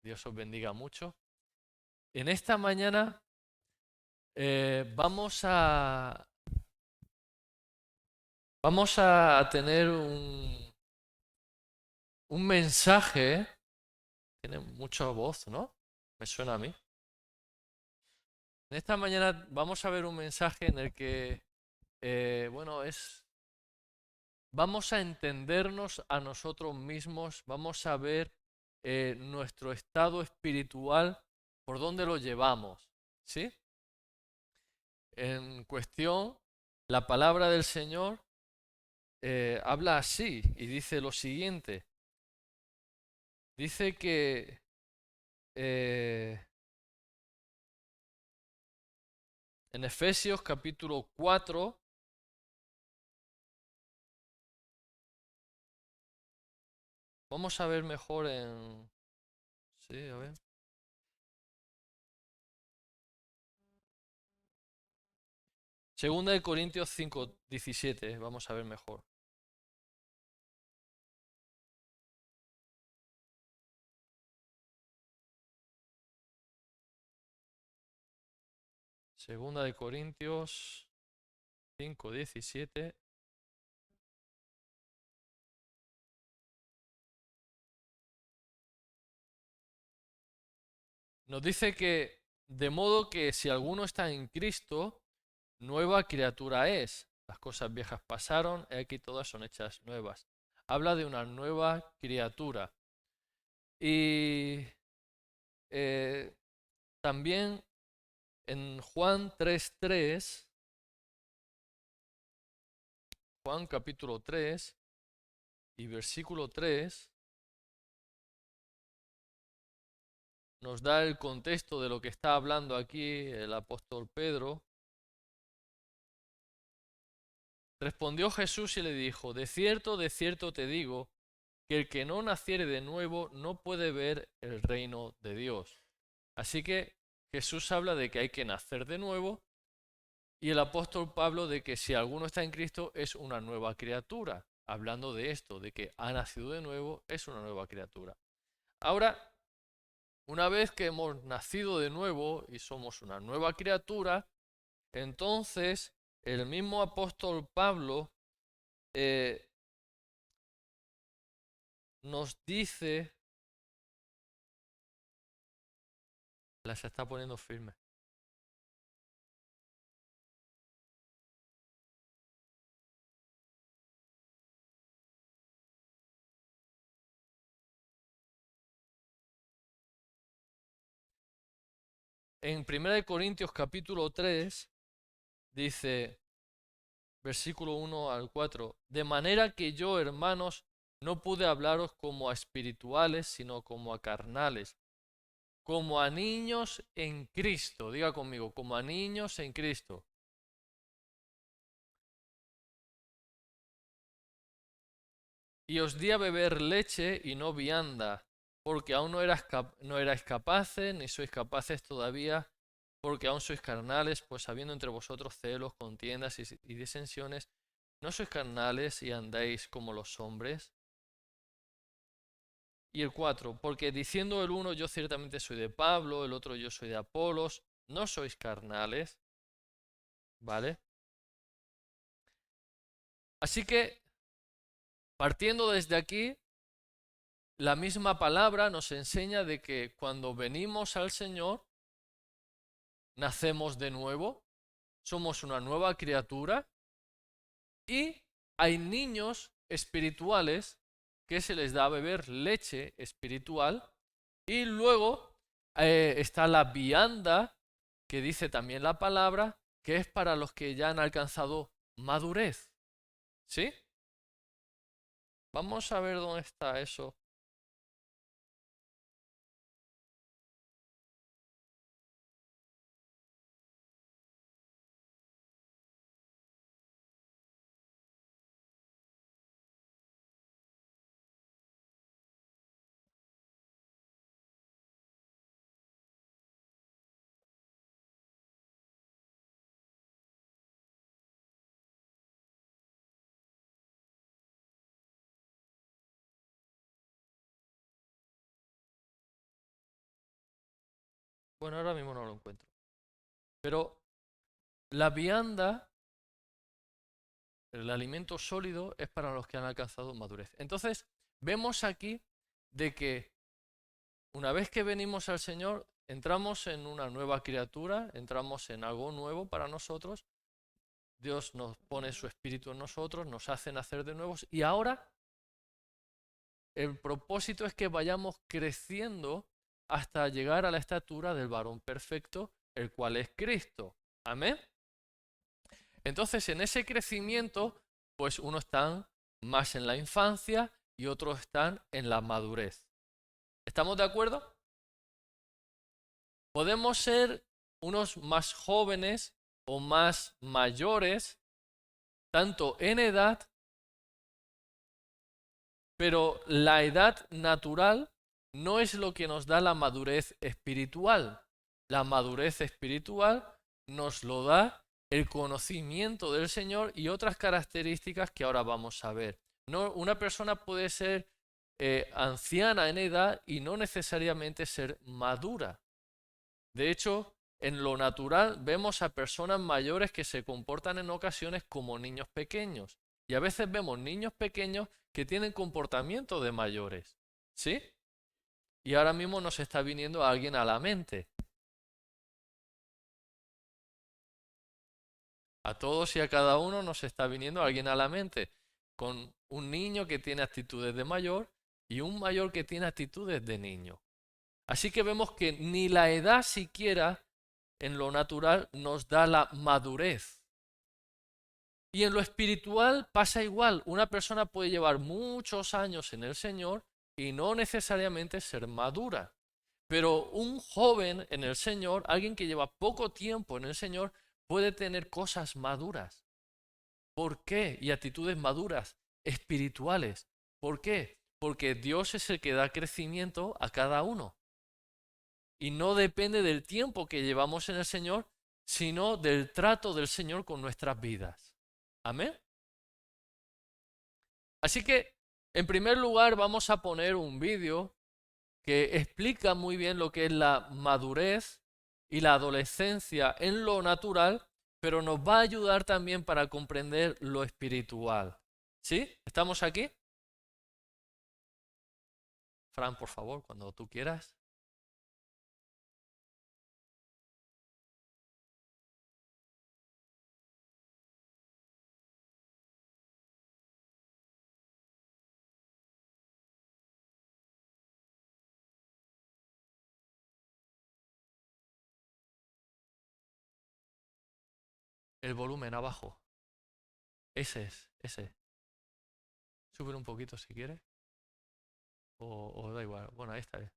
Dios os bendiga mucho. En esta mañana vamos a tener un mensaje. Tiene mucha voz, ¿no? Me suena a mí. En esta mañana vamos a ver un mensaje en el que, vamos a entendernos a nosotros mismos, vamos a ver nuestro estado espiritual, por dónde lo llevamos, ¿sí? En cuestión, la palabra del Señor habla así y dice lo siguiente. Dice que en Efesios capítulo 4, vamos a ver mejor en... Sí, a ver. Segunda de Corintios 5:17, vamos a ver mejor. Segunda de Corintios 5:17. Nos dice que de modo que si alguno está en Cristo, nueva criatura es. Las cosas viejas pasaron, y aquí todas son hechas nuevas. Habla de una nueva criatura. Y también en Juan 3:3, Juan capítulo 3 y versículo 3, nos da el contexto de lo que está hablando aquí el apóstol Pedro. Respondió Jesús y le dijo, de cierto te digo, que el que no naciere de nuevo no puede ver el reino de Dios. Así que Jesús habla de que hay que nacer de nuevo y el apóstol Pablo de que si alguno está en Cristo es una nueva criatura. Hablando de esto, de que ha nacido de nuevo, es una nueva criatura. Ahora, una vez que hemos nacido de nuevo y somos una nueva criatura, entonces el mismo apóstol Pablo eh, nos dice, las está poniendo firme. En 1 Corintios capítulo 3 dice, versículo 1 al 4, de manera que yo, hermanos, no pude hablaros como a espirituales, sino como a carnales, como a niños en Cristo. Diga conmigo, como a niños en Cristo. Y os di a beber leche y no vianda, porque aún no erais capaces, ni sois capaces todavía, porque aún sois carnales, pues habiendo entre vosotros celos, contiendas y disensiones, ¿no sois carnales y andáis como los hombres? Y el 4, porque diciendo el uno, yo ciertamente soy de Pablo, el otro yo soy de Apolos, no sois carnales, ¿vale? Así que, partiendo desde aquí, la misma palabra nos enseña de que cuando venimos al Señor, nacemos de nuevo, somos una nueva criatura y hay niños espirituales que se les da a beber leche espiritual y luego está la vianda que dice también la palabra que es para los que ya han alcanzado madurez. ¿Sí? Vamos a ver dónde está eso. Bueno, ahora mismo no lo encuentro. Pero la vianda, el alimento sólido, es para los que han alcanzado madurez. Entonces, vemos aquí de que una vez que venimos al Señor, entramos en una nueva criatura, entramos en algo nuevo para nosotros. Dios nos pone su espíritu en nosotros, nos hace nacer de nuevos y ahora el propósito es que vayamos creciendo hasta llegar a la estatura del varón perfecto, el cual es Cristo. Amén. Entonces, en ese crecimiento, pues unos están más en la infancia y otros están en la madurez. ¿Estamos de acuerdo? Podemos ser unos más jóvenes o más mayores, tanto en edad, pero la edad natural no es lo que nos da la madurez espiritual. La madurez espiritual nos lo da el conocimiento del Señor y otras características que ahora vamos a ver. No, una persona puede ser anciana en edad y no necesariamente ser madura. De hecho, en lo natural vemos a personas mayores que se comportan en ocasiones como niños pequeños. Y a veces vemos niños pequeños que tienen comportamiento de mayores. ¿Sí? Y ahora mismo nos está viniendo alguien a la mente. A todos y a cada uno nos está viniendo alguien a la mente. Con un niño que tiene actitudes de mayor y un mayor que tiene actitudes de niño. Así que vemos que ni la edad siquiera en lo natural nos da la madurez. Y en lo espiritual pasa igual. Una persona puede llevar muchos años en el Señor y no necesariamente ser madura. Pero un joven en el Señor, alguien que lleva poco tiempo en el Señor, puede tener cosas maduras. ¿Por qué? Y actitudes maduras, espirituales. ¿Por qué? Porque Dios es el que da crecimiento a cada uno. Y no depende del tiempo que llevamos en el Señor, sino del trato del Señor con nuestras vidas. Amén. Así que, en primer lugar, vamos a poner un vídeo que explica muy bien lo que es la madurez y la adolescencia en lo natural, pero nos va a ayudar también para comprender lo espiritual. ¿Sí? ¿Estamos aquí? Fran, por favor, cuando tú quieras. El volumen abajo. Ese es, ese. Súbelo un poquito si quieres. O da igual. Bueno, ahí está bien.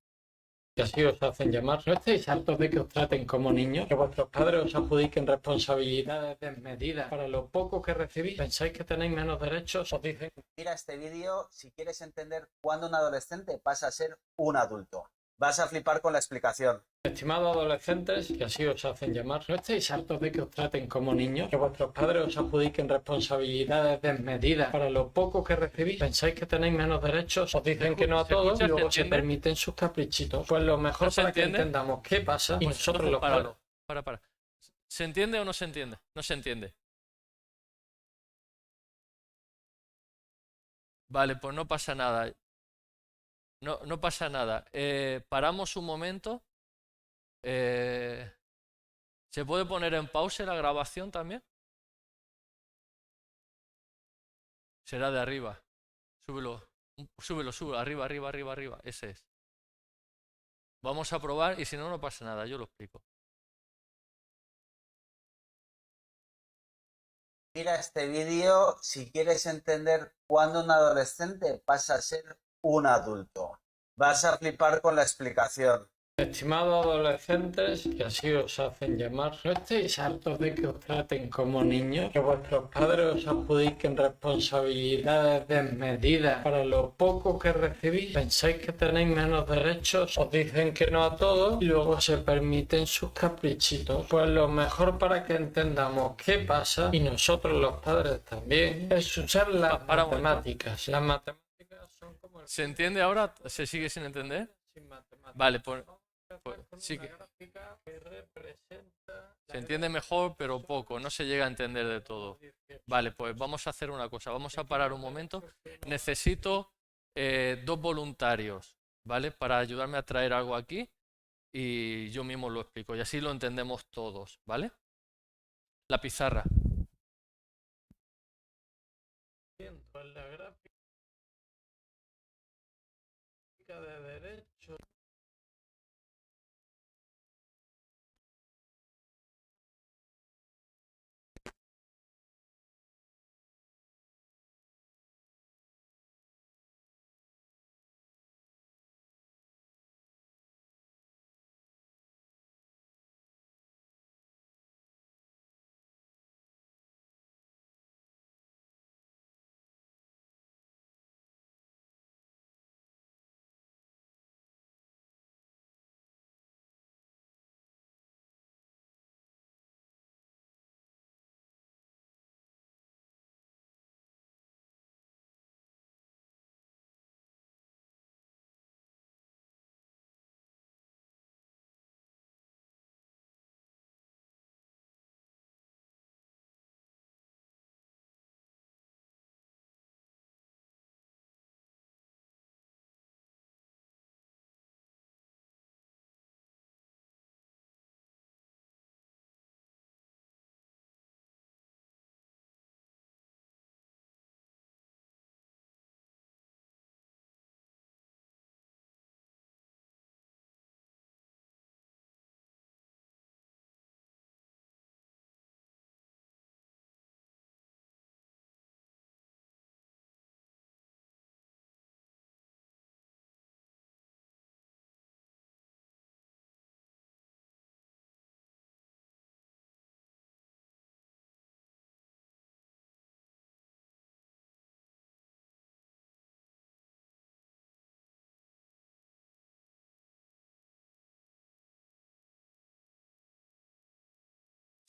Que así os hacen llamar. ¿No estáis hartos de que os traten como niños? Que vuestros padres os adjudiquen responsabilidades desmedidas para lo poco que recibís. ¿Pensáis que tenéis menos derechos? Os dicen... Mira este vídeo si quieres entender cuándo un adolescente pasa a ser un adulto. Vas a flipar con la explicación. Estimados adolescentes, que así os hacen llamar, ¿no estáis hartos de que os traten como niños? Que vuestros padres os adjudiquen responsabilidades desmedidas para lo poco que recibís. ¿Pensáis que tenéis menos derechos? Os dicen que no a todos y luego se permiten sus caprichitos. Pues lo mejor para que entendamos qué pasa y nosotros los padres... Para. ¿Se entiende o no se entiende? No se entiende. Vale, pues no pasa nada. No pasa nada. Paramos un momento. ¿Se puede poner en pausa la grabación también? Será de arriba. Súbelo. Arriba. Ese es. Vamos a probar y si no, no pasa nada. Yo lo explico. Mira este vídeo si quieres entender cuándo un adolescente pasa a ser un adulto. Vas a flipar con la explicación. Estimados adolescentes, que así os hacen llamar, ¿no estáis hartos de que os traten como niños? Que vuestros padres os adjudiquen responsabilidades desmedidas para lo poco que recibís. ¿Pensáis que tenéis menos derechos? Os dicen que no a todos y luego se permiten sus caprichitos. Pues lo mejor para que entendamos qué pasa, y nosotros los padres también, es usar las matemáticas. Las matemáticas son como... ¿Se entiende ahora? ¿Se sigue sin entender? Sin matemáticas. Vale, pues... Pues, con sí una que gráfica que representa se entiende mejor, pero poco, no se llega a entender de todo. Vale, pues vamos a hacer una cosa, vamos a parar un momento. Necesito 2 voluntarios, ¿vale? Para ayudarme a traer algo aquí y yo mismo lo explico y así lo entendemos todos, ¿vale? La pizarra. en la gráfica de derecho.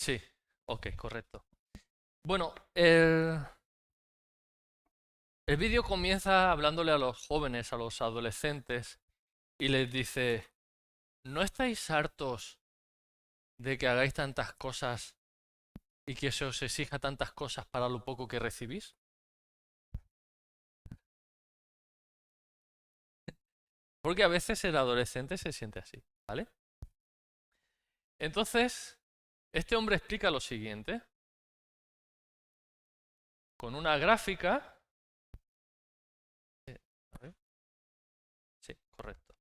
Sí, ok, correcto. Bueno, el vídeo comienza hablándole a los jóvenes, a los adolescentes, y les dice, ¿no estáis hartos de que hagáis tantas cosas y que se os exija tantas cosas para lo poco que recibís? Porque a veces el adolescente se siente así, ¿vale? Entonces, este hombre explica lo siguiente, con una gráfica. A ver. Sí, correcto.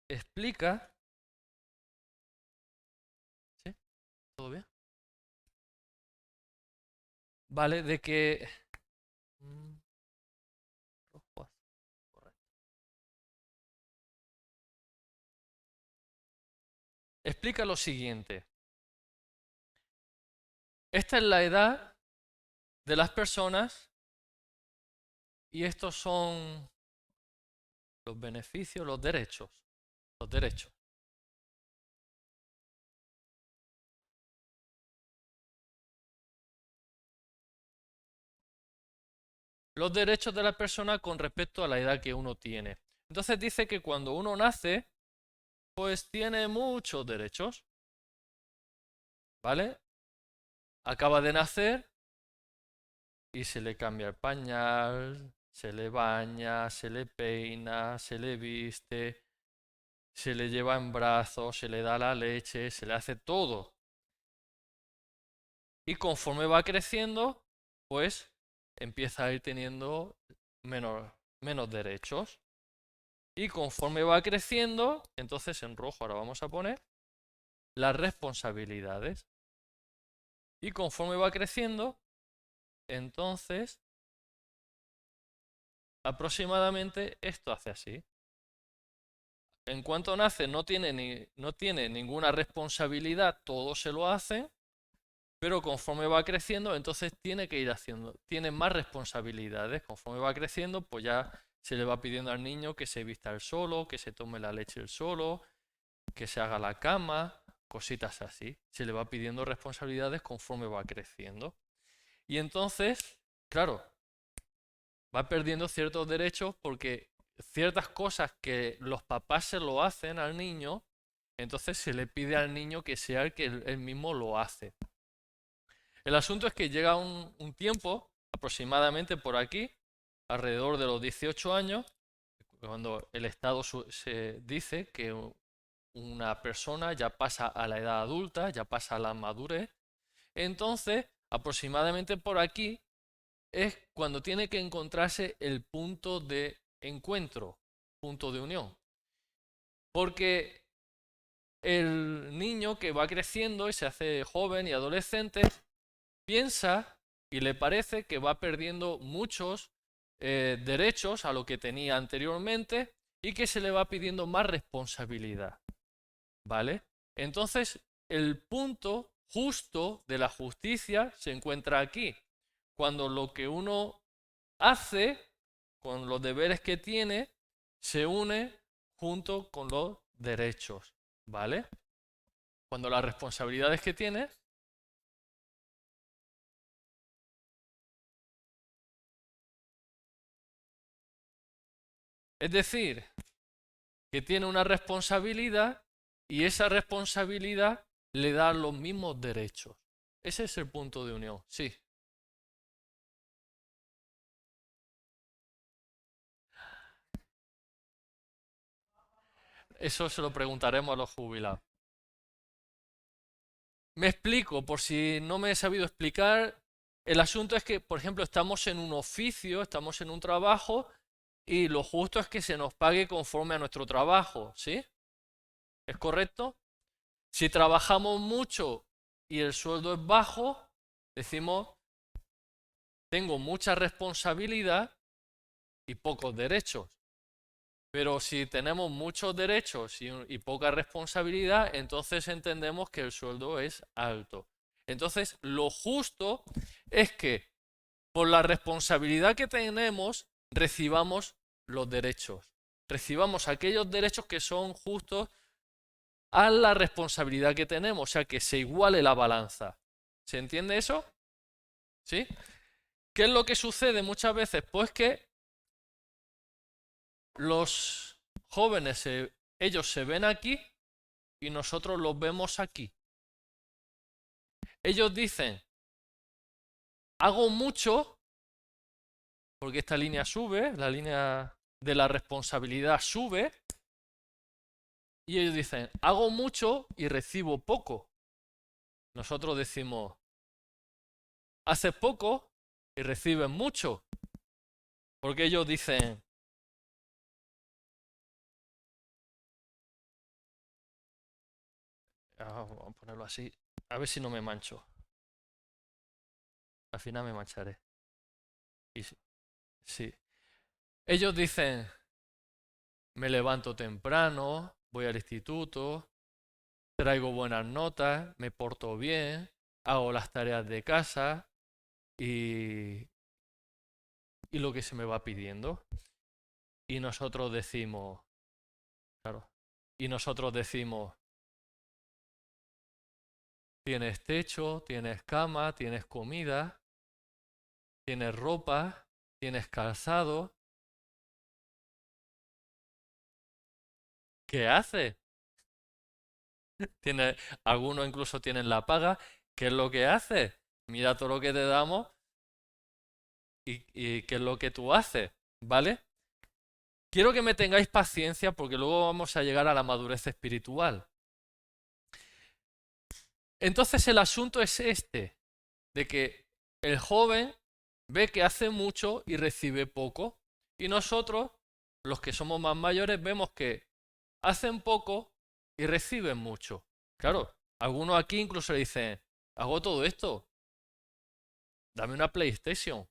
Explica. ¿Sí? ¿Todo bien? Vale, de que... rojo, azul, correcto. Explica lo siguiente. Esta es la edad de las personas y estos son los beneficios, los derechos. Los derechos. Los derechos de la persona con respecto a la edad que uno tiene. Entonces dice que cuando uno nace, pues tiene muchos derechos. ¿Vale? Acaba de nacer y se le cambia el pañal, se le baña, se le peina, se le viste, se le lleva en brazos, se le da la leche, se le hace todo. Y conforme va creciendo, pues empieza a ir teniendo menos derechos. Y conforme va creciendo, entonces en rojo ahora vamos a poner las responsabilidades. Y conforme va creciendo, entonces aproximadamente esto hace así. En cuanto nace no tiene ninguna responsabilidad, todo se lo hace, pero conforme va creciendo, entonces tiene que ir haciendo, tiene más responsabilidades. Conforme va creciendo, pues ya se le va pidiendo al niño que se vista él solo, que se tome la leche él solo, que se haga la cama, cositas así. Se le va pidiendo responsabilidades conforme va creciendo. Y entonces, claro, va perdiendo ciertos derechos porque ciertas cosas que los papás se lo hacen al niño, entonces se le pide al niño que sea el que él mismo lo hace. El asunto es que llega un tiempo, aproximadamente por aquí, alrededor de los 18 años, cuando el Estado se dice que una persona ya pasa a la edad adulta, ya pasa a la madurez, entonces aproximadamente por aquí es cuando tiene que encontrarse el punto de encuentro, punto de unión. Porque el niño que va creciendo y se hace joven y adolescente piensa y le parece que va perdiendo muchos derechos a lo que tenía anteriormente y que se le va pidiendo más responsabilidad. ¿Vale? Entonces, el punto justo de la justicia se encuentra aquí, cuando lo que uno hace con los deberes que tiene se une junto con los derechos, ¿vale? Cuando las responsabilidades que tienes es decir, que tiene una responsabilidad y esa responsabilidad le da los mismos derechos. Ese es el punto de unión, sí. Eso se lo preguntaremos a los jubilados. Me explico, por si no me he sabido explicar. El asunto es que, por ejemplo, estamos en un oficio, estamos en un trabajo y lo justo es que se nos pague conforme a nuestro trabajo, ¿sí? ¿Es correcto? Si trabajamos mucho y el sueldo es bajo, decimos, tengo mucha responsabilidad y pocos derechos. Pero si tenemos muchos derechos y poca responsabilidad, entonces entendemos que el sueldo es alto. Entonces, lo justo es que por la responsabilidad que tenemos, recibamos los derechos. Recibamos aquellos derechos que son justos a la responsabilidad que tenemos, o sea, que se iguale la balanza. ¿Se entiende eso? ¿Sí? ¿Qué es lo que sucede muchas veces? Pues que los jóvenes, ellos se ven aquí y nosotros los vemos aquí. Ellos dicen, hago mucho, porque esta línea sube, la línea de la responsabilidad sube, y ellos dicen, hago mucho y recibo poco. Nosotros decimos, haces poco y recibes mucho. Porque ellos dicen, vamos a ponerlo así, a ver si no me mancho. Al final me mancharé. Y sí. Ellos dicen, me levanto temprano, voy al instituto, traigo buenas notas, me porto bien, hago las tareas de casa y lo que se me va pidiendo. Y nosotros decimos, claro, y nosotros decimos, tienes techo, tienes cama, tienes comida, tienes ropa, tienes calzado. ¿Qué haces? Algunos incluso tienen la paga. ¿Qué es lo que haces? Mira todo lo que te damos y qué es lo que tú haces, ¿vale? Quiero que me tengáis paciencia porque luego vamos a llegar a la madurez espiritual. Entonces el asunto es este, de que el joven ve que hace mucho y recibe poco, y nosotros, los que somos más mayores, vemos que hacen poco y reciben mucho. Claro, algunos aquí incluso le dicen, hago todo esto, dame una PlayStation.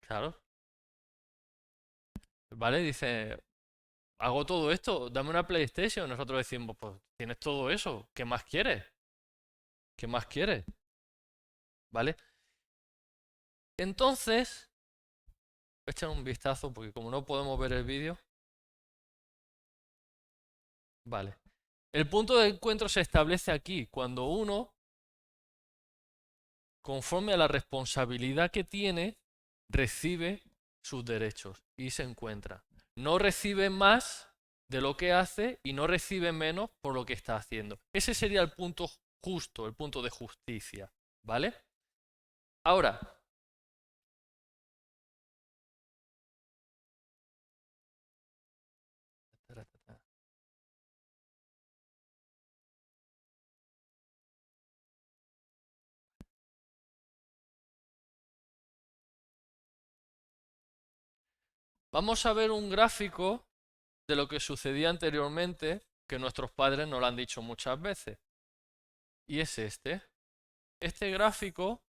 Claro, ¿vale? Dice, hago todo esto, dame una PlayStation. Nosotros decimos, pues tienes todo eso, ¿qué más quieres? ¿Qué más quieres? ¿Vale? Entonces, echen un vistazo porque como no podemos ver el vídeo. Vale. El punto de encuentro se establece aquí, cuando uno conforme a la responsabilidad que tiene, recibe sus derechos y se encuentra. No recibe más de lo que hace y no recibe menos por lo que está haciendo. Ese sería el punto justo, el punto de justicia, ¿vale? Ahora, vamos a ver un gráfico de lo que sucedía anteriormente, que nuestros padres nos lo han dicho muchas veces. Y es este. Este gráfico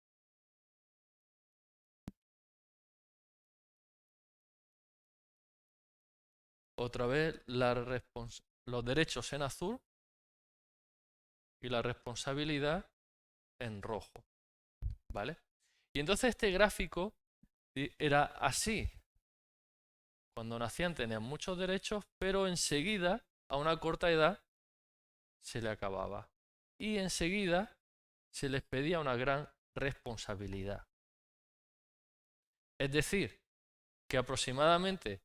otra vez los derechos en azul y la responsabilidad en rojo, ¿vale? Y entonces este gráfico era así. Cuando nacían tenían muchos derechos, pero enseguida, a una corta edad, se le acababa. Y enseguida se les pedía una gran responsabilidad. Es decir, que aproximadamente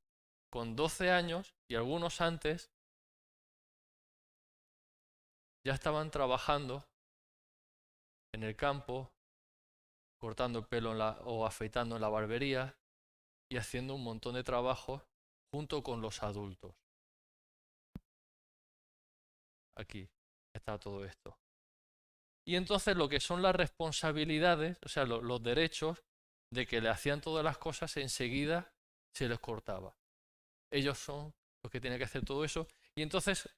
con 12 años y algunos antes, ya estaban trabajando en el campo, cortando el pelo o afeitando en la barbería y haciendo un montón de trabajos junto con los adultos. Aquí está todo esto. Y entonces lo que son las responsabilidades, o sea, los derechos de que le hacían todas las cosas, enseguida se les cortaba. Ellos son los que tienen que hacer todo eso y entonces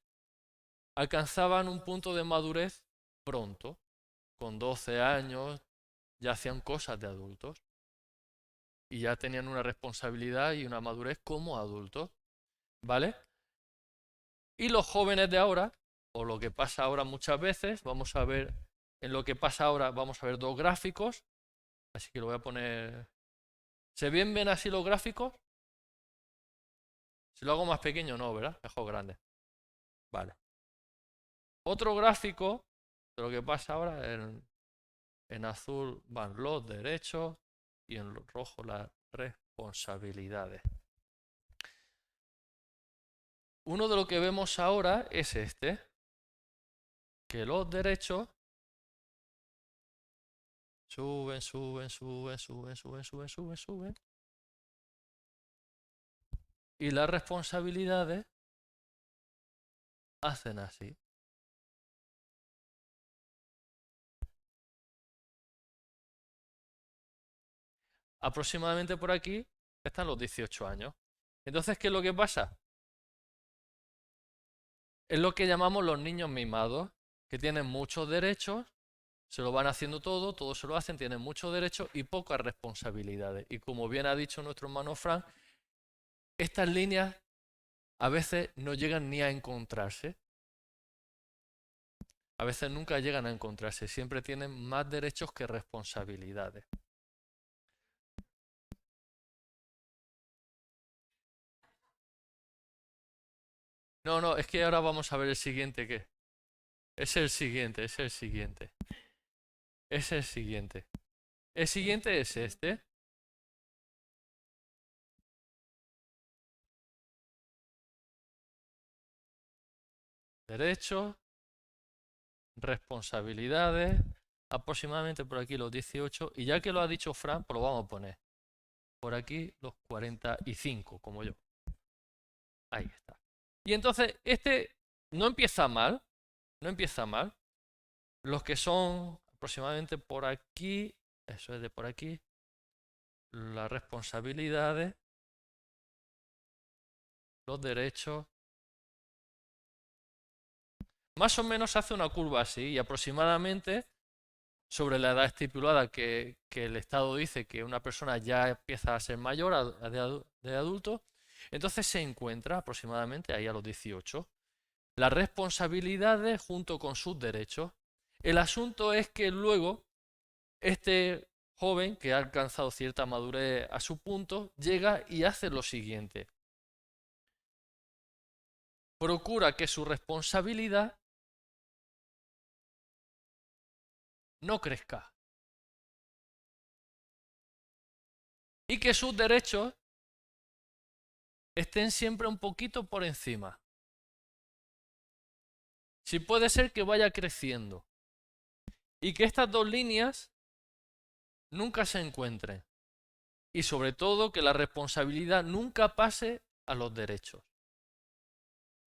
alcanzaban un punto de madurez pronto. Con 12 años ya hacían cosas de adultos y ya tenían una responsabilidad y una madurez como adultos, ¿vale? Y los jóvenes de ahora, o lo que pasa ahora muchas veces, vamos a ver, en lo que pasa ahora vamos a ver dos gráficos, así que lo voy a poner... ¿Se ven así los gráficos? Si lo hago más pequeño, no, ¿verdad? Mejor grande. Vale. Otro gráfico de lo que pasa ahora, en azul van los derechos y en rojo las responsabilidades. Uno de lo que vemos ahora es este, que los derechos suben, suben, suben, suben, suben, suben, suben, suben. Y las responsabilidades hacen así. Aproximadamente por aquí están los 18 años. Entonces, ¿qué es lo que pasa? Es lo que llamamos los niños mimados, que tienen muchos derechos, se lo van haciendo todo se lo hacen, tienen muchos derechos y pocas responsabilidades. Y como bien ha dicho nuestro hermano Frank, estas líneas a veces no llegan ni a encontrarse. A veces nunca llegan a encontrarse, siempre tienen más derechos que responsabilidades. No, es que ahora vamos a ver el siguiente que es el siguiente, es el siguiente. Es el siguiente. El siguiente es este. Derechos, responsabilidades, aproximadamente por aquí los 18. Y ya que lo ha dicho Fran, pues lo vamos a poner. Por aquí los 45, como yo. Ahí está. Y entonces, este no empieza mal. No empieza mal. Los que son aproximadamente por aquí, eso es de por aquí, las responsabilidades, los derechos. Más o menos hace una curva así y aproximadamente sobre la edad estipulada que el Estado dice que una persona ya empieza a ser mayor, de adulto, entonces se encuentra aproximadamente ahí a los 18. Las responsabilidades junto con sus derechos. El asunto es que luego este joven que ha alcanzado cierta madurez a su punto llega y hace lo siguiente. Procura que su responsabilidad no crezca. y que sus derechos estén siempre un poquito por encima. Sí puede ser que vaya creciendo y que estas dos líneas nunca se encuentren y sobre todo que la responsabilidad nunca pase a los derechos.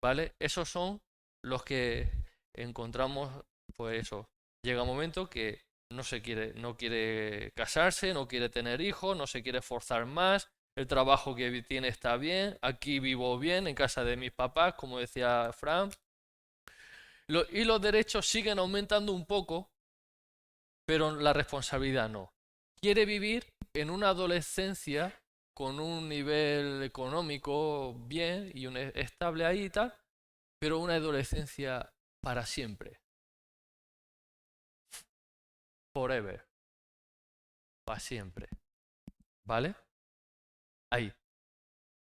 ¿Vale? Esos son los que encontramos, pues eso. Llega un momento que no quiere casarse, no quiere tener hijos, no se quiere esforzar más, el trabajo que tiene está bien, aquí vivo bien, en casa de mis papás, como decía Fran. Y los derechos siguen aumentando un poco, pero la responsabilidad no. Quiere vivir en una adolescencia con un nivel económico bien y estable ahí y tal, pero una adolescencia para siempre. Forever. Para siempre. ¿Vale? Ahí.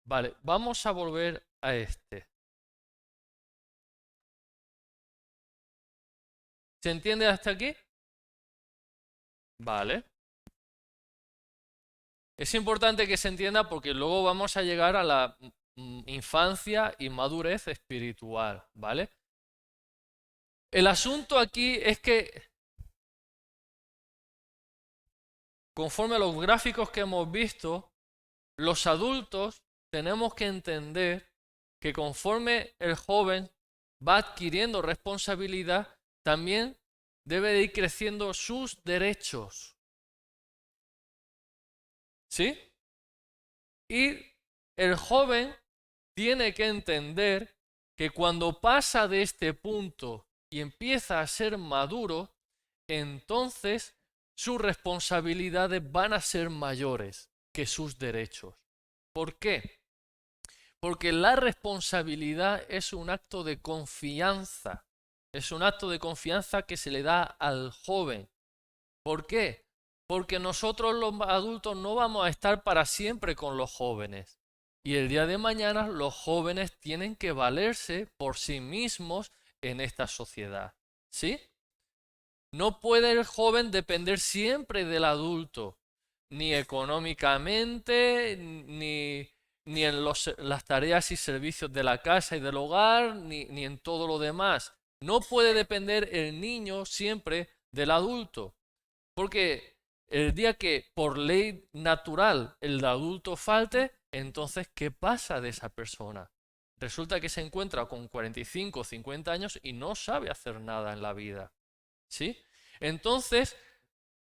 Vale, vamos a volver a este. ¿Se entiende hasta aquí? Vale. Es importante que se entienda porque luego vamos a llegar a la infancia y madurez espiritual, ¿vale? El asunto aquí es que, conforme a los gráficos que hemos visto, los adultos tenemos que entender que conforme el joven va adquiriendo responsabilidad, también debe de ir creciendo sus derechos. ¿Sí? Y el joven tiene que entender que cuando pasa de este punto y empieza a ser maduro, entonces sus responsabilidades van a ser mayores que sus derechos. ¿Por qué? Porque la responsabilidad es un acto de confianza. Es un acto de confianza que se le da al joven. ¿Por qué? Porque nosotros los adultos no vamos a estar para siempre con los jóvenes. Y el día de mañana los jóvenes tienen que valerse por sí mismos en esta sociedad. ¿Sí? No puede el joven depender siempre del adulto, ni económicamente, ni en las tareas y servicios de la casa y del hogar, ni en todo lo demás. No puede depender el niño siempre del adulto, porque el día que por ley natural el adulto falte, entonces, ¿qué pasa de esa persona? Resulta que se encuentra con 45 o 50 años y no sabe hacer nada en la vida. ¿Sí? Entonces,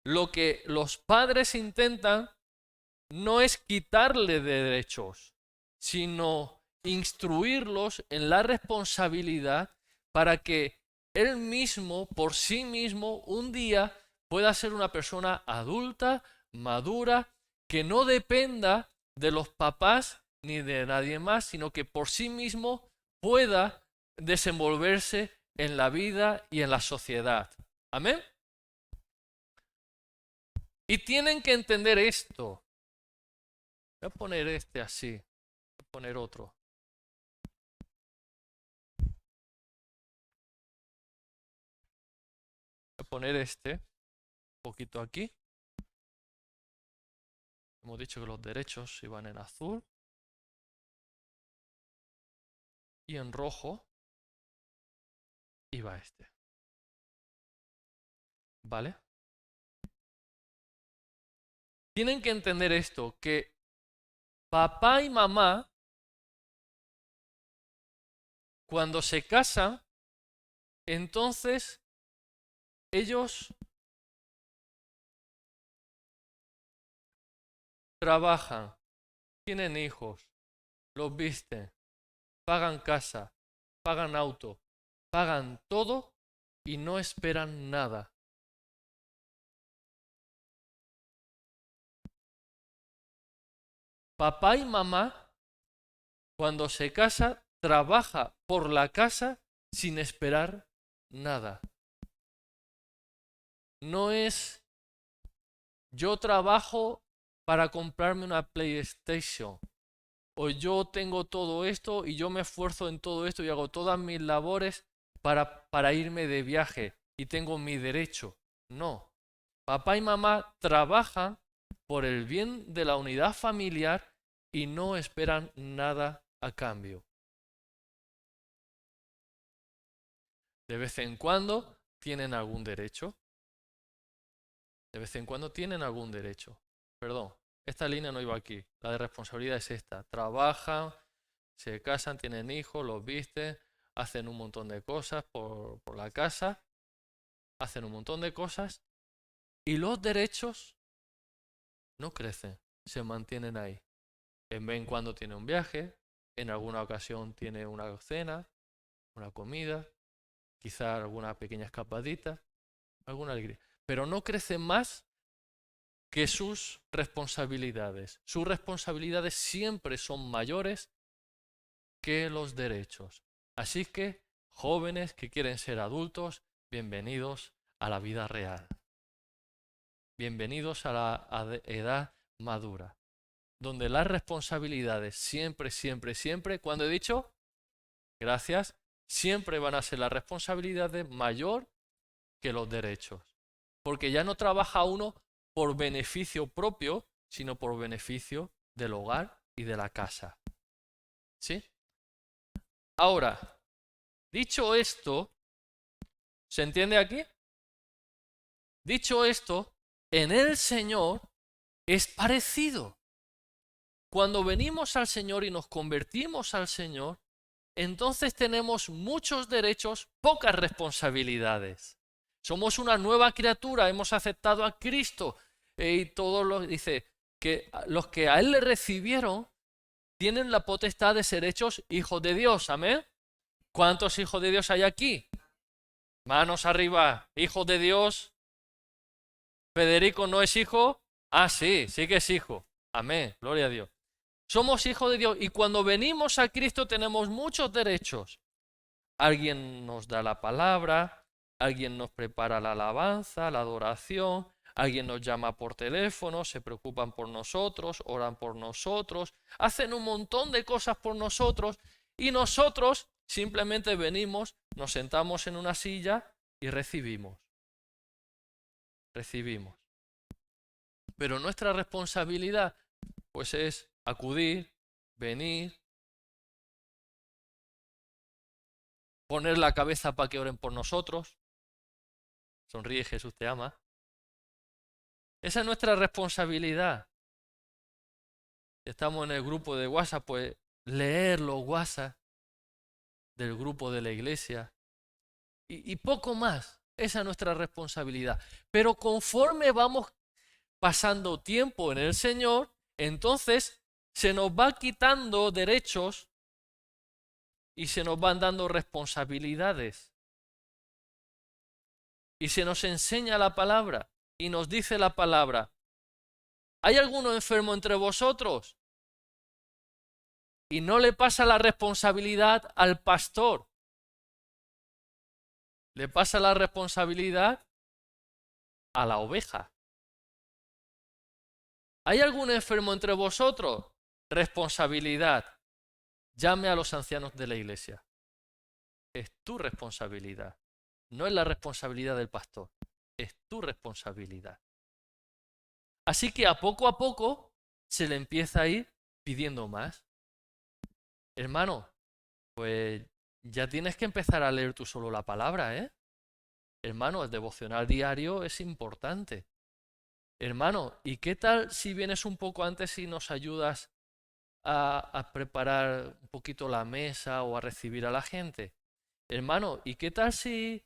lo que los padres intentan no es quitarle derechos, sino instruirlos en la responsabilidad para que él mismo, por sí mismo, un día pueda ser una persona adulta, madura, que no dependa de los papás ni de nadie más, sino que por sí mismo pueda desenvolverse en la vida y en la sociedad. Amén. Y tienen que entender esto. Voy a poner este así. Voy a poner otro. Voy a poner este un poquito aquí. Hemos dicho que los derechos iban en azul. Y en rojo iba este. ¿Vale? Tienen que entender esto, que papá y mamá, cuando se casan, entonces ellos trabajan, tienen hijos, los visten, pagan casa, pagan auto, pagan todo y no esperan nada. Papá y mamá, cuando se casa, trabaja por la casa sin esperar nada. No es yo trabajo para comprarme una PlayStation, o yo tengo todo esto y yo me esfuerzo en todo esto y hago todas mis labores para irme de viaje y tengo mi derecho. No. Papá y mamá trabajan por el bien de la unidad familiar y no esperan nada a cambio. De vez en cuando tienen algún derecho. De vez en cuando tienen algún derecho. Perdón, esta línea no iba aquí. La de responsabilidad es esta. Trabajan, se casan, tienen hijos, los visten, hacen un montón de cosas por la casa, hacen un montón de cosas y los derechos no crecen, se mantienen ahí. En vez en cuando tiene un viaje, en alguna ocasión tiene una cena, una comida, quizá alguna pequeña escapadita, alguna alegría. Pero no crecen más que sus responsabilidades. Sus responsabilidades siempre son mayores que los derechos. Así que, jóvenes que quieren ser adultos, bienvenidos a la vida real. Bienvenidos a la edad madura, donde las responsabilidades siempre, siempre, siempre, cuando he dicho, gracias, siempre van a ser las responsabilidades mayor que los derechos. Porque ya no trabaja uno por beneficio propio, sino por beneficio del hogar y de la casa. ¿Sí? Ahora, dicho esto, ¿se entiende aquí? Dicho esto, en el Señor es parecido. Cuando venimos al Señor y nos convertimos al Señor, entonces tenemos muchos derechos, pocas responsabilidades. Somos una nueva criatura, hemos aceptado a Cristo. Y todos los, dice que los que a Él le recibieron tienen la potestad de ser hechos hijos de Dios. Amén. ¿Cuántos hijos de Dios hay aquí? Manos arriba. Hijos de Dios. ¿Federico no es hijo? Ah, sí, sí que es hijo. Amén. Gloria a Dios. Somos hijos de Dios y cuando venimos a Cristo tenemos muchos derechos. Alguien nos da la palabra, alguien nos prepara la alabanza, la adoración, alguien nos llama por teléfono, se preocupan por nosotros, oran por nosotros, hacen un montón de cosas por nosotros y nosotros simplemente venimos, nos sentamos en una silla y recibimos. Recibimos. Pero nuestra responsabilidad pues es acudir, venir, poner la cabeza para que oren por nosotros. Sonríe, Jesús te ama. Esa es nuestra responsabilidad. Estamos en el grupo de WhatsApp, pues leer los WhatsApp del grupo de la iglesia. Y poco más. Esa es nuestra responsabilidad. Pero conforme vamos pasando tiempo en el Señor, entonces se nos va quitando derechos y se nos van dando responsabilidades. Y se nos enseña la palabra y nos dice la palabra. ¿Hay alguno enfermo entre vosotros? Y no le pasa la responsabilidad al pastor. Le pasa la responsabilidad a la oveja. ¿Hay algún enfermo entre vosotros? Responsabilidad. Llame a los ancianos de la iglesia. Es tu responsabilidad. No es la responsabilidad del pastor. Es tu responsabilidad. Así que a poco se le empieza a ir pidiendo más. Hermano, pues ya tienes que empezar a leer tú solo la palabra, ¿eh? Hermano, el devocional diario es importante. Hermano, ¿y qué tal si vienes un poco antes y nos ayudas a preparar un poquito la mesa o a recibir a la gente? Hermano, ¿y qué tal si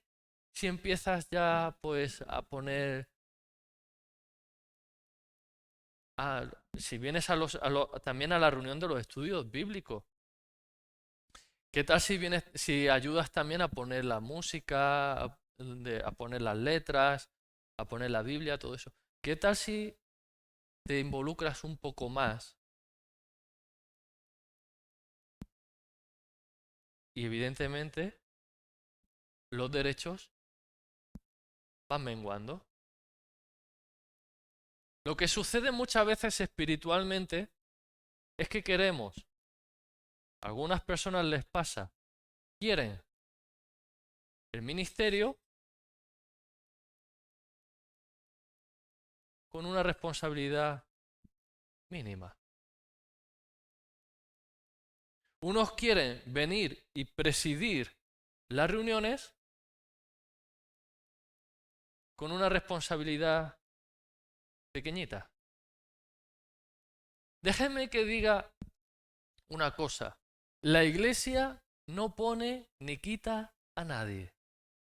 empiezas ya pues a poner... si vienes también a la reunión de los estudios bíblicos? ¿Qué tal si ayudas también a poner la música, a poner las letras, a poner la Biblia, todo eso? ¿Qué tal si te involucras un poco más? Y evidentemente los derechos van menguando. Lo que sucede muchas veces espiritualmente es que queremos, a algunas personas les pasa, quieren el ministerio con una responsabilidad mínima. Unos quieren venir y presidir las reuniones con una responsabilidad pequeñita. Déjenme que diga una cosa. La iglesia no pone ni quita a nadie.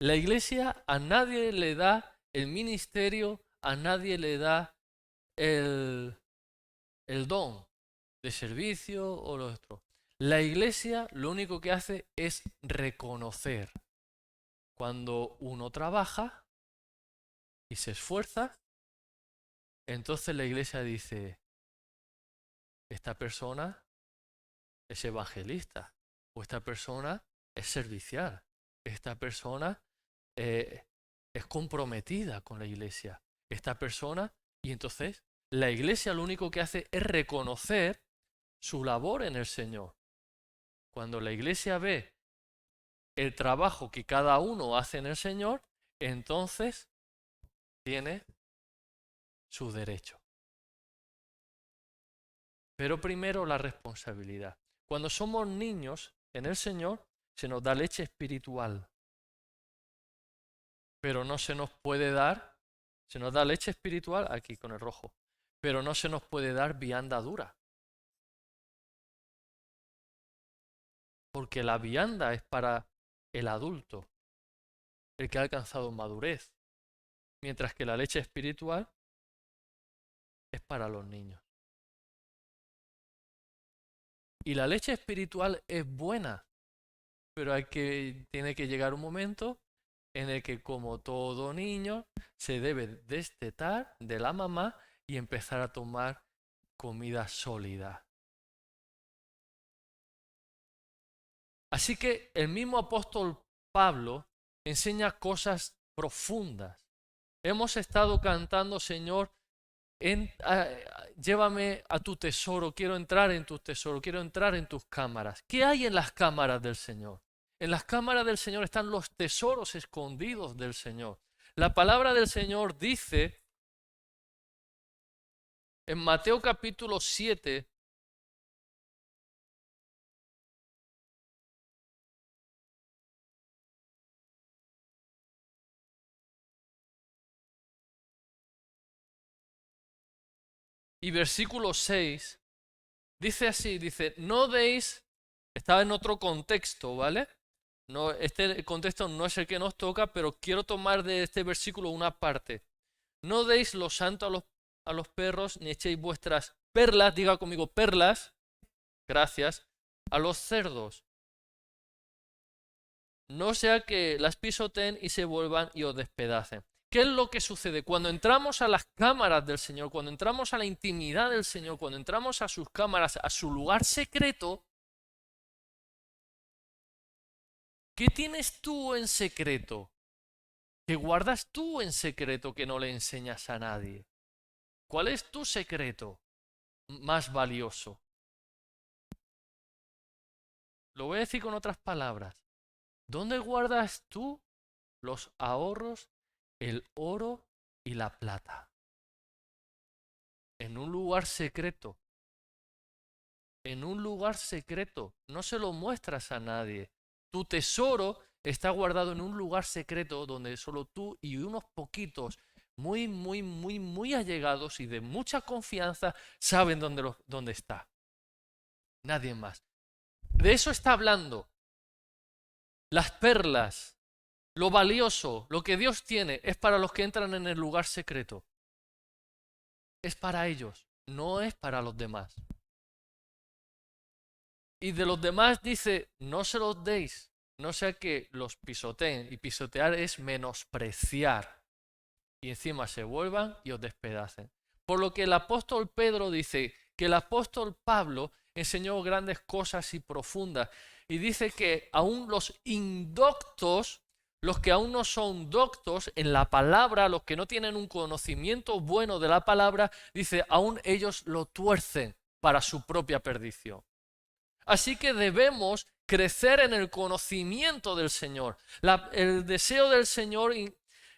La iglesia a nadie le da el ministerio, a nadie le da el don de servicio o lo otro. La iglesia lo único que hace es reconocer cuando uno trabaja y se esfuerza. Entonces la iglesia dice, esta persona es evangelista, o esta persona es servicial, esta persona es comprometida con la iglesia, esta persona, y entonces la iglesia lo único que hace es reconocer su labor en el Señor. Cuando la iglesia ve el trabajo que cada uno hace en el Señor, entonces tiene su derecho. Pero primero la responsabilidad. Cuando somos niños en el Señor, se nos da leche espiritual. Pero no se nos puede dar, se nos da leche espiritual aquí con el rojo, pero no se nos puede dar vianda dura. Porque la vianda es para el adulto, el que ha alcanzado madurez, mientras que la leche espiritual es para los niños. Y la leche espiritual es buena, pero tiene que llegar un momento en el que, como todo niño, se debe destetar de la mamá y empezar a tomar comida sólida. Así que el mismo apóstol Pablo enseña cosas profundas. Hemos estado cantando, Señor, llévame a tu tesoro, quiero entrar en tu tesoro, quiero entrar en tus cámaras. ¿Qué hay en las cámaras del Señor? En las cámaras del Señor están los tesoros escondidos del Señor. La palabra del Señor dice en Mateo capítulo 7, y versículo 6, dice así, dice, no deis, estaba en otro contexto, ¿vale? No, este contexto no es el que nos toca, pero quiero tomar de este versículo una parte. No deis lo santo a los perros, ni echéis vuestras perlas, diga conmigo perlas, gracias, a los cerdos. No sea que las pisoteen y se vuelvan y os despedacen. ¿Qué es lo que sucede? Cuando entramos a las cámaras del Señor, cuando entramos a la intimidad del Señor, cuando entramos a sus cámaras, a su lugar secreto, ¿qué tienes tú en secreto? ¿Qué guardas tú en secreto que no le enseñas a nadie? ¿Cuál es tu secreto más valioso? Lo voy a decir con otras palabras. ¿Dónde guardas tú los ahorros, el oro y la plata? En un lugar secreto. En un lugar secreto. No se lo muestras a nadie. Tu tesoro está guardado en un lugar secreto donde solo tú y unos poquitos muy allegados y de mucha confianza saben dónde está. Nadie más. De eso está hablando. Las perlas, lo valioso, lo que Dios tiene, es para los que entran en el lugar secreto. Es para ellos, no es para los demás. Y de los demás dice, no se los deis, no sea que los pisoteen. Y pisotear es menospreciar. Y encima se vuelvan y os despedacen. Por lo que el apóstol Pedro dice que el apóstol Pablo enseñó grandes cosas y profundas. Y dice que aún los indoctos, los que aún no son doctos en la palabra, los que no tienen un conocimiento bueno de la palabra, dice, aún ellos lo tuercen para su propia perdición. Así que debemos crecer en el conocimiento del Señor. El deseo del Señor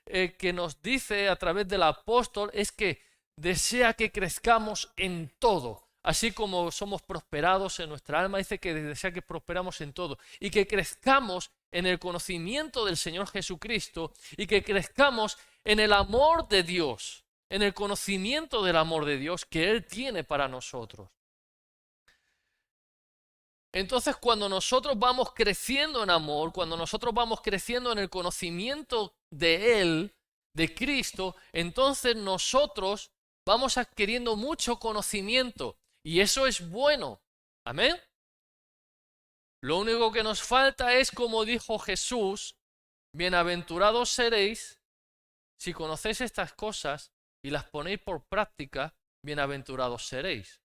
que nos dice a través del apóstol es que desea que crezcamos en todo. Así como somos prosperados en nuestra alma, dice que desea que prosperamos en todo y que crezcamos en el conocimiento del Señor Jesucristo y que crezcamos en el amor de Dios, en el conocimiento del amor de Dios que Él tiene para nosotros. Entonces, cuando nosotros vamos creciendo en amor, cuando nosotros vamos creciendo en el conocimiento de Él, de Cristo, entonces nosotros vamos adquiriendo mucho conocimiento y eso es bueno. Amén. Lo único que nos falta es, como dijo Jesús, bienaventurados seréis si conocéis estas cosas y las ponéis por práctica, bienaventurados seréis.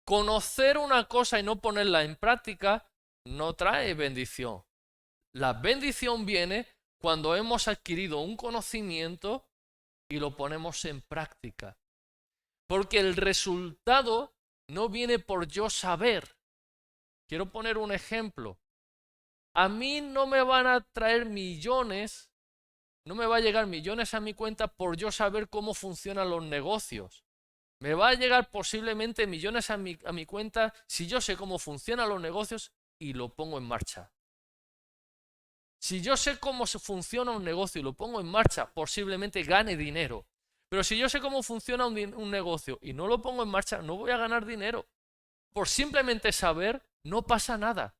Conocer una cosa y no ponerla en práctica no trae bendición. La bendición viene cuando hemos adquirido un conocimiento y lo ponemos en práctica. Porque el resultado no viene por yo saber. Quiero poner un ejemplo. A mí no me van a traer millones, no me va a llegar millones a mi cuenta por yo saber cómo funcionan los negocios. Me va a llegar posiblemente millones a mi cuenta si yo sé cómo funcionan los negocios y lo pongo en marcha. Si yo sé cómo funciona un negocio y lo pongo en marcha, posiblemente gane dinero. Pero si yo sé cómo funciona un negocio y no lo pongo en marcha, no voy a ganar dinero. Por simplemente saber, no pasa nada.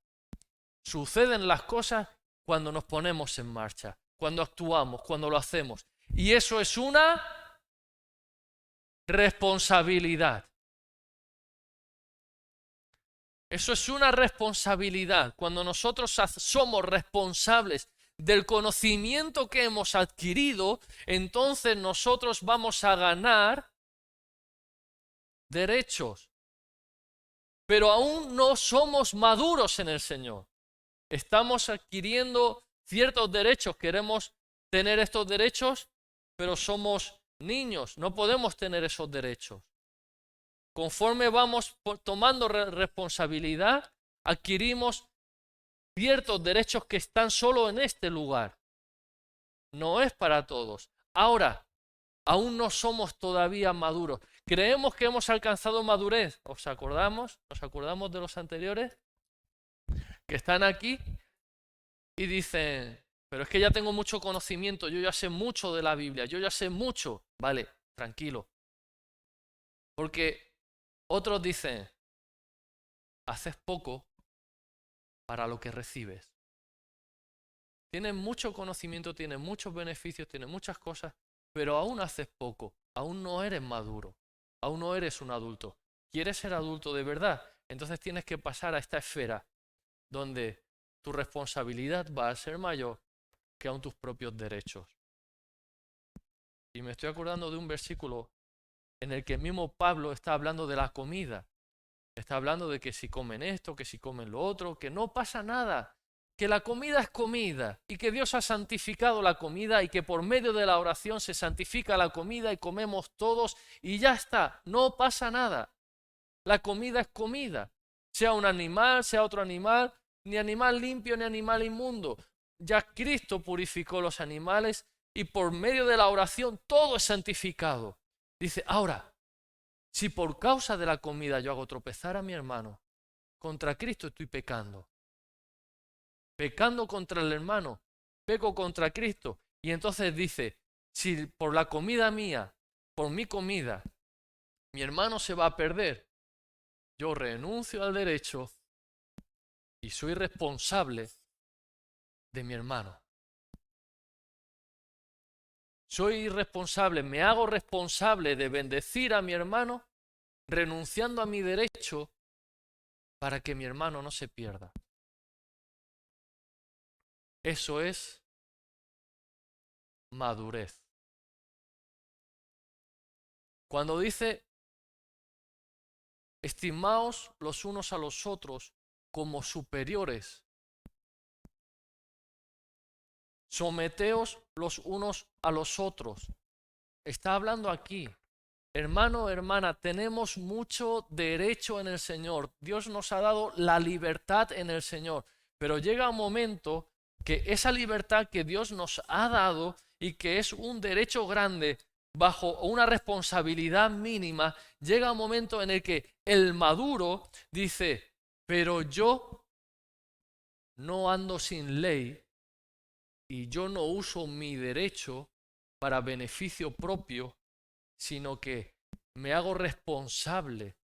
Suceden las cosas cuando nos ponemos en marcha, cuando actuamos, cuando lo hacemos. Y eso es una responsabilidad. Eso es una responsabilidad. Cuando nosotros somos responsables del conocimiento que hemos adquirido, entonces nosotros vamos a ganar derechos. Pero aún no somos maduros en el Señor. Estamos adquiriendo ciertos derechos. Queremos tener estos derechos, pero somos niños. No podemos tener esos derechos. Conforme vamos tomando responsabilidad, adquirimos ciertos derechos que están solo en este lugar. No es para todos. Ahora, aún no somos todavía maduros. Creemos que hemos alcanzado madurez. ¿Os acordamos? ¿Nos acordamos de los anteriores? Que están aquí y dicen, pero es que ya tengo mucho conocimiento, yo ya sé mucho de la Biblia, yo ya sé mucho. Vale, tranquilo. Porque otros dicen, haces poco para lo que recibes. Tienes mucho conocimiento, tienes muchos beneficios, tienes muchas cosas, pero aún haces poco, aún no eres maduro, aún no eres un adulto. ¿Quieres ser adulto de verdad? Entonces tienes que pasar a esta esfera donde tu responsabilidad va a ser mayor que aún tus propios derechos. Y me estoy acordando de un versículo en el que el mismo Pablo está hablando de la comida. Está hablando de que si comen esto, que si comen lo otro, que no pasa nada, que la comida es comida y que Dios ha santificado la comida y que por medio de la oración se santifica la comida y comemos todos y ya está, no pasa nada. La comida es comida, sea un animal, sea otro animal, ni animal limpio ni animal inmundo. Ya Cristo purificó los animales y por medio de la oración todo es santificado. Dice, ahora, si por causa de la comida yo hago tropezar a mi hermano, contra Cristo estoy pecando. Pecando contra el hermano, peco contra Cristo. Y entonces dice, si por la comida mía, por mi comida, mi hermano se va a perder, yo renuncio al derecho y soy responsable de mi hermano. Soy responsable, me hago responsable de bendecir a mi hermano, renunciando a mi derecho para que mi hermano no se pierda. Eso es madurez. Cuando dice, estimaos los unos a los otros como superiores, someteos los unos a los otros. Está hablando aquí, hermano, hermana, tenemos mucho derecho en el Señor. Dios nos ha dado la libertad en el Señor, pero llega un momento que esa libertad que Dios nos ha dado y que es un derecho grande, bajo una responsabilidad mínima, llega un momento en el que el maduro dice, pero yo no ando sin ley y yo no uso mi derecho para beneficio propio, sino que me hago responsable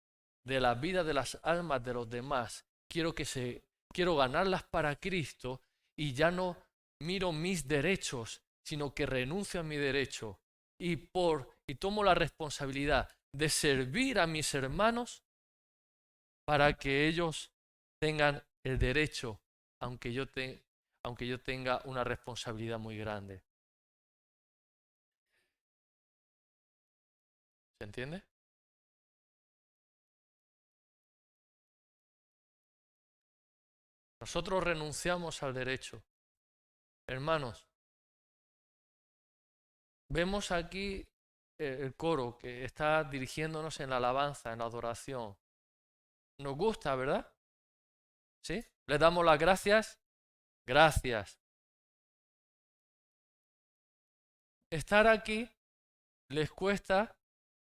de la vida de las almas de los demás. Quiero ganarlas para Cristo y ya no miro mis derechos, sino que renuncio a mi derecho y tomo la responsabilidad de servir a mis hermanos para que ellos tengan el derecho, aunque yo tenga una responsabilidad muy grande. ¿Se entiende? Nosotros renunciamos al derecho. Hermanos, vemos aquí el coro que está dirigiéndonos en la alabanza, en la adoración. Nos gusta, ¿verdad? ¿Sí? ¿Les damos las gracias? Gracias. Estar aquí les cuesta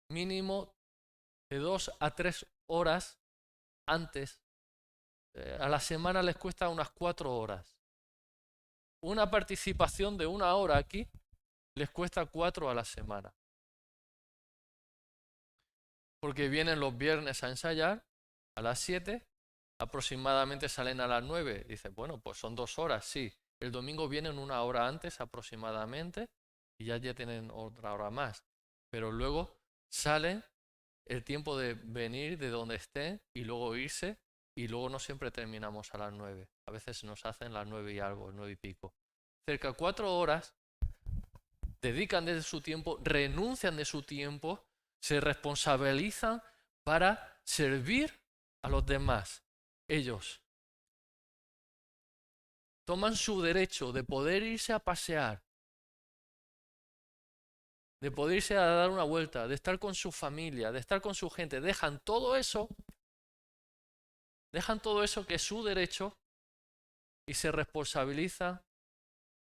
mínimo de 2 a 3 horas antes. A la semana les cuesta unas 4 horas. Una participación de 1 hora aquí les cuesta 4 a la semana. Porque vienen los viernes a ensayar a las 7, aproximadamente salen a las 9. Dicen, bueno, pues son 2 horas, sí. El domingo vienen 1 hora antes aproximadamente y ya tienen otra hora más. Pero luego salen el tiempo de venir de donde estén y luego irse, y luego no siempre terminamos a las 9. A veces nos hacen las 9 y algo, 9 y pico. Cerca de 4 horas dedican de su tiempo, renuncian de su tiempo, se responsabilizan para servir a los demás. Ellos toman su derecho de poder irse a pasear, de poder irse a dar una vuelta, de estar con su familia, de estar con su gente. Dejan todo eso que es su derecho y se responsabilizan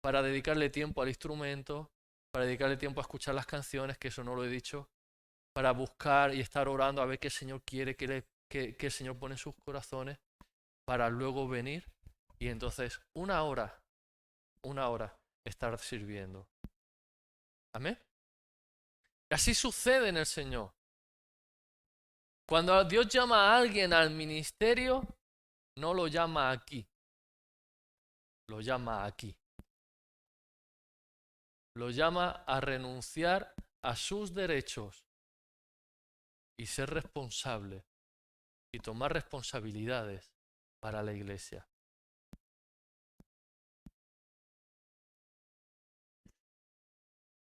para dedicarle tiempo al instrumento, para dedicarle tiempo a escuchar las canciones, que eso no lo he dicho, para buscar y estar orando a ver qué el Señor quiere, qué el Señor pone en sus corazones, para luego venir y entonces 1 hora estar sirviendo. Amén. Y así sucede en el Señor. Cuando Dios llama a alguien al ministerio, no lo llama aquí, lo llama aquí. Lo llama a renunciar a sus derechos y ser responsable y tomar responsabilidades para la iglesia.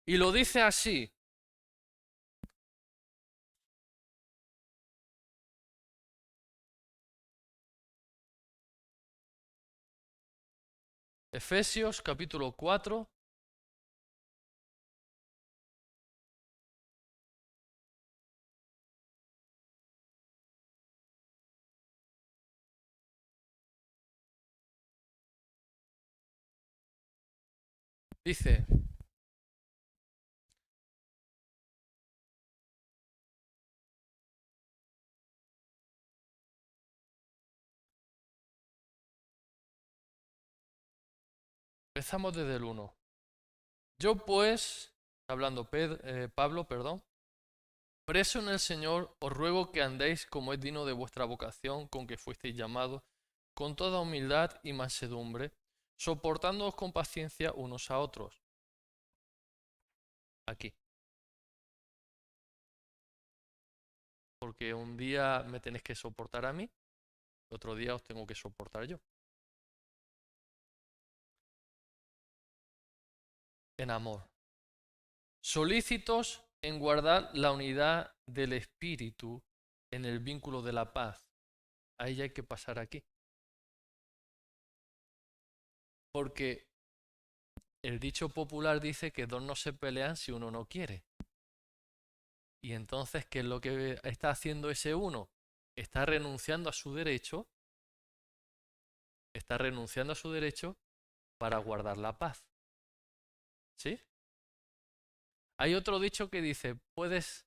Y lo dice así. Efesios capítulo 4. Dice, empezamos desde el 1. Yo pues, hablando Pablo, preso en el Señor, os ruego que andéis como es digno de vuestra vocación con que fuisteis llamados, con toda humildad y mansedumbre, soportándoos con paciencia unos a otros. Aquí. Porque un día me tenéis que soportar a mí, otro día os tengo que soportar yo. En amor. Solícitos en guardar la unidad del espíritu en el vínculo de la paz. Ahí ya hay que pasar aquí. Porque el dicho popular dice que dos no se pelean si uno no quiere. Y entonces, ¿qué es lo que está haciendo ese uno? Está renunciando a su derecho. Está renunciando a su derecho para guardar la paz. ¿Sí? Hay otro dicho que dice, puedes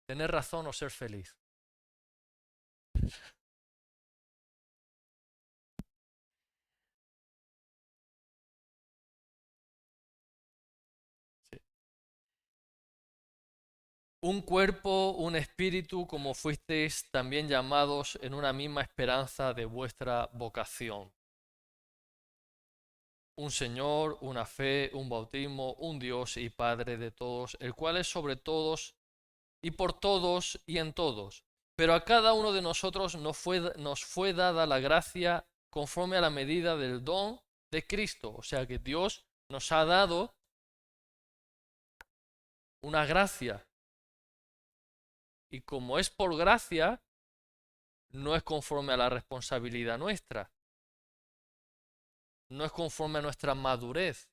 tener razón o ser feliz. Sí. Un cuerpo, un espíritu, como fuisteis también llamados en una misma esperanza de vuestra vocación. Un Señor, una fe, un bautismo, un Dios y Padre de todos, el cual es sobre todos y por todos y en todos. Pero a cada uno de nosotros nos fue dada la gracia conforme a la medida del don de Cristo. O sea que Dios nos ha dado una gracia. Y como es por gracia, no es conforme a la responsabilidad nuestra. No es conforme a nuestra madurez.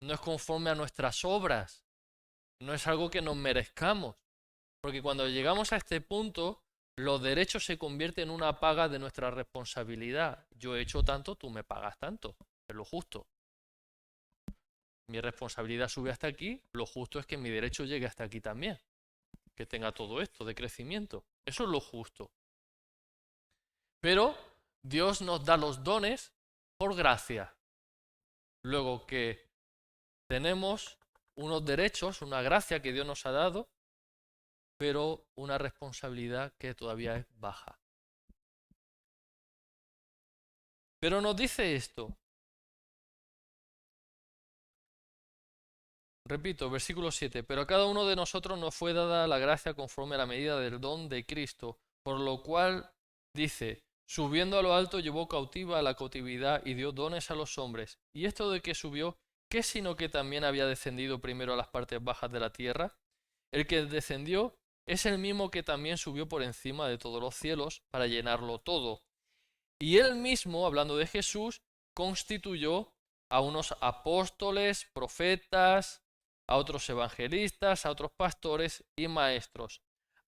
No es conforme a nuestras obras. No es algo que nos merezcamos. Porque cuando llegamos a este punto, los derechos se convierten en una paga de nuestra responsabilidad. Yo he hecho tanto, tú me pagas tanto. Es lo justo. Mi responsabilidad sube hasta aquí, lo justo es que mi derecho llegue hasta aquí también. Que tenga todo esto de crecimiento. Eso es lo justo. Pero Dios nos da los dones por gracia. Luego que tenemos unos derechos, una gracia que Dios nos ha dado, pero una responsabilidad que todavía es baja. Pero nos dice esto. Repito, versículo 7. Pero a cada uno de nosotros nos fue dada la gracia conforme a la medida del don de Cristo, por lo cual dice, subiendo a lo alto llevó cautiva a la cautividad y dio dones a los hombres. ¿Y esto de que subió, qué sino que también había descendido primero a las partes bajas de la tierra? El que descendió es el mismo que también subió por encima de todos los cielos para llenarlo todo. Y él mismo, hablando de Jesús, constituyó a unos apóstoles, profetas, a otros evangelistas, a otros pastores y maestros,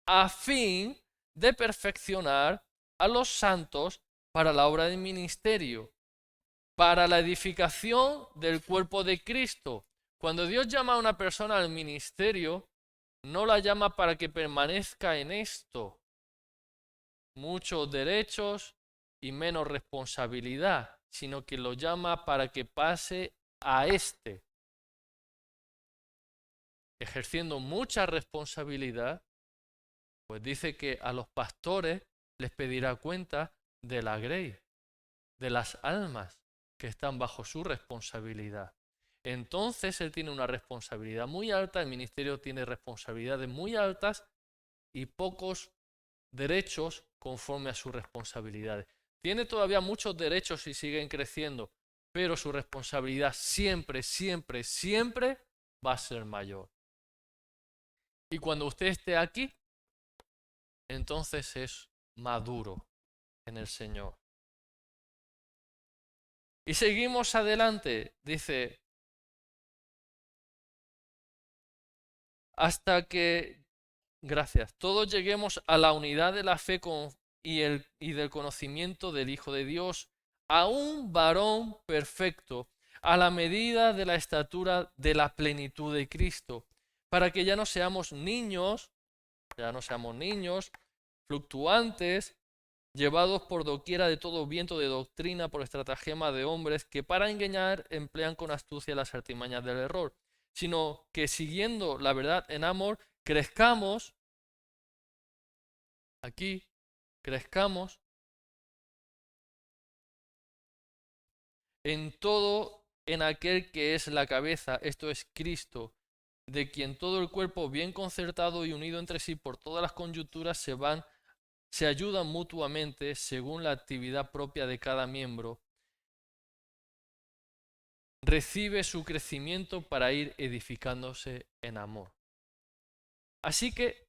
a fin de perfeccionar a los santos para la obra del ministerio, para la edificación del cuerpo de Cristo. Cuando Dios llama a una persona al ministerio, no la llama para que permanezca en esto. Muchos derechos y menos responsabilidad, sino que lo llama para que pase a este, ejerciendo mucha responsabilidad, pues dice que a los pastores les pedirá cuenta de la grey, de las almas que están bajo su responsabilidad. Entonces él tiene una responsabilidad muy alta, el ministerio tiene responsabilidades muy altas y pocos derechos conforme a sus responsabilidades. Tiene todavía muchos derechos y siguen creciendo, pero su responsabilidad siempre, siempre, siempre va a ser mayor. Y cuando usted esté aquí, entonces es maduro en el Señor. Y seguimos adelante, dice, hasta que, gracias, todos lleguemos a la unidad de la fe y del conocimiento del Hijo de Dios, a un varón perfecto, a la medida de la estatura de la plenitud de Cristo, para que ya no seamos niños, fluctuantes, llevados por doquiera de todo viento de doctrina por estratagema de hombres que para engañar emplean con astucia las artimañas del error, sino que siguiendo la verdad en amor, crezcamos aquí, crezcamos en todo en aquel que es la cabeza, esto es Cristo, de quien todo el cuerpo bien concertado y unido entre sí por todas las coyunturas se ayudan mutuamente según la actividad propia de cada miembro, recibe su crecimiento para ir edificándose en amor. Así que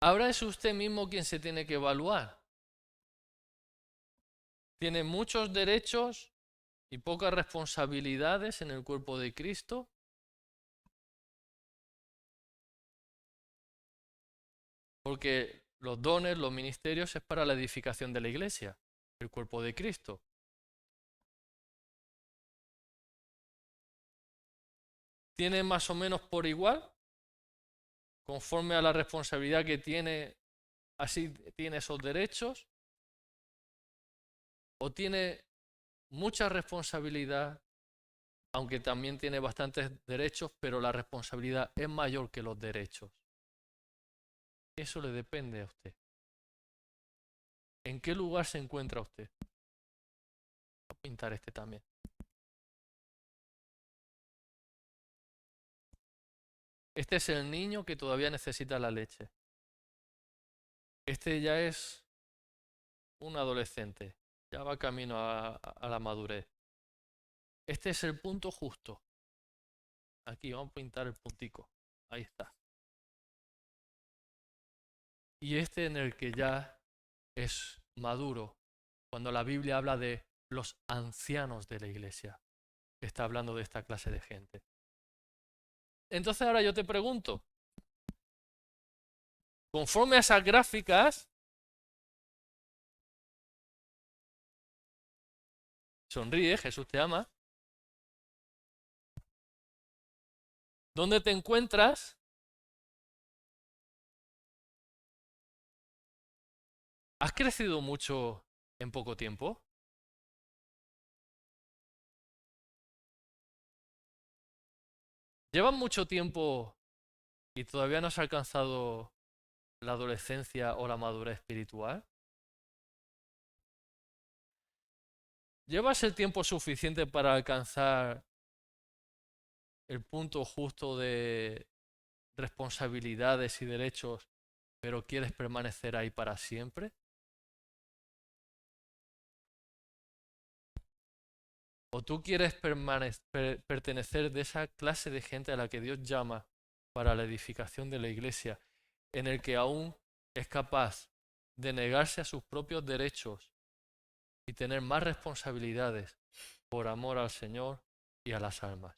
ahora es usted mismo quien se tiene que evaluar. Tiene muchos derechos y pocas responsabilidades en el cuerpo de Cristo. Porque los dones, los ministerios es para la edificación de la iglesia, el cuerpo de Cristo. tiene más o menos por igual, conforme a la responsabilidad que tiene, así tiene esos derechos, o tiene mucha responsabilidad, aunque también tiene bastantes derechos, pero la responsabilidad es mayor que los derechos. Eso le depende a usted. ¿En qué lugar se encuentra usted? Voy a pintar este también. Este es el niño que todavía necesita la leche. Este ya es un adolescente, ya va camino a la madurez. Este es el punto justo. Aquí vamos a pintar el puntico. Ahí está. Y este en el que ya es maduro, cuando la Biblia habla de los ancianos de la iglesia, está hablando de esta clase de gente. Entonces ahora yo te pregunto, conforme a esas gráficas, sonríe, Jesús te ama. ¿Dónde te encuentras? ¿Has crecido mucho en poco tiempo? ¿Llevas mucho tiempo y todavía no has alcanzado la adolescencia o la madurez espiritual? ¿Llevas el tiempo suficiente para alcanzar el punto justo de responsabilidades y derechos, pero quieres permanecer ahí para siempre? ¿O tú quieres pertenecer de esa clase de gente a la que Dios llama para la edificación de la iglesia, en el que aún es capaz de negarse a sus propios derechos y tener más responsabilidades por amor al Señor y a las almas?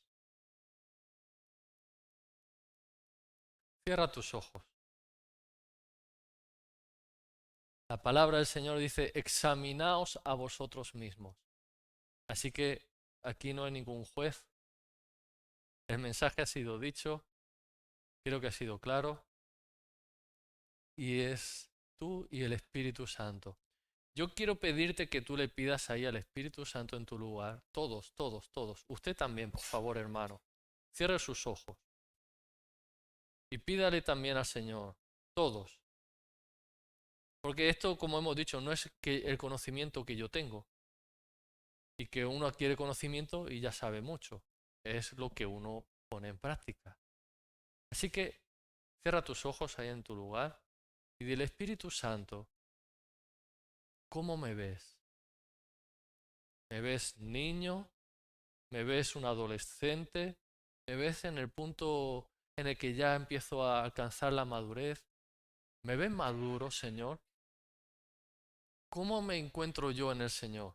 Cierra tus ojos. La palabra del Señor dice, examinaos a vosotros mismos. Así que aquí no hay ningún juez. El mensaje ha sido dicho, creo que ha sido claro, y es tú y el Espíritu Santo. Yo quiero pedirte que tú le pidas ahí al Espíritu Santo en tu lugar, todos, todos, todos. Usted también, por favor, hermano. Cierre sus ojos y pídale también al Señor, todos. Porque esto, como hemos dicho, no es que el conocimiento que yo tengo y que uno adquiere conocimiento y ya sabe mucho. Es lo que uno pone en práctica. Así que cierra tus ojos ahí en tu lugar y dile, Espíritu Santo, ¿cómo me ves? ¿Me ves niño? ¿Me ves un adolescente? ¿Me ves en el punto en el que ya empiezo a alcanzar la madurez? ¿Me ves maduro, Señor? ¿Cómo me encuentro yo en el Señor?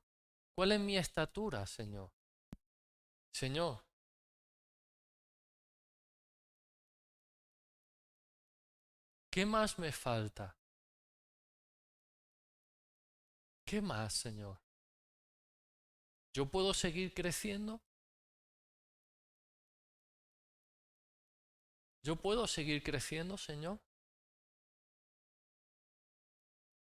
¿Cuál es mi estatura, Señor? Señor, ¿qué más me falta? ¿Qué más, Señor? ¿Yo puedo seguir creciendo? ¿Yo puedo seguir creciendo, Señor?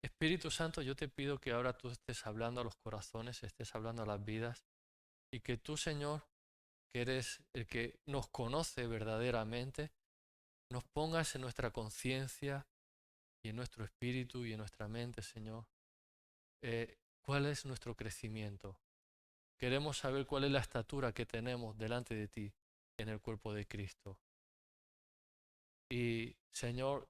Espíritu Santo, yo te pido que ahora tú estés hablando a los corazones, estés hablando a las vidas y que tú, Señor, que eres el que nos conoce verdaderamente, nos pongas en nuestra conciencia y en nuestro espíritu y en nuestra mente, Señor, cuál es nuestro crecimiento. Queremos saber cuál es la estatura que tenemos delante de ti en el cuerpo de Cristo. Y, Señor,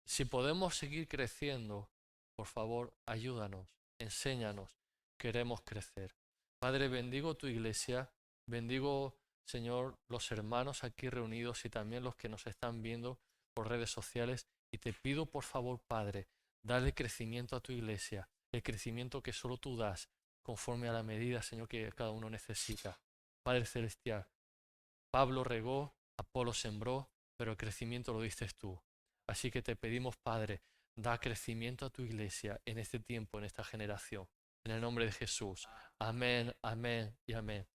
si podemos seguir creciendo, por favor, ayúdanos, enséñanos, queremos crecer. Padre, bendigo tu iglesia, bendigo, Señor, los hermanos aquí reunidos y también los que nos están viendo por redes sociales. Y te pido, por favor, Padre, dale crecimiento a tu iglesia, el crecimiento que solo tú das, conforme a la medida, Señor, que cada uno necesita. Padre Celestial, Pablo regó, Apolo sembró, pero el crecimiento lo diste tú. Así que te pedimos, Padre, da crecimiento a tu iglesia en este tiempo, en esta generación. En el nombre de Jesús. Amén, amén y amén.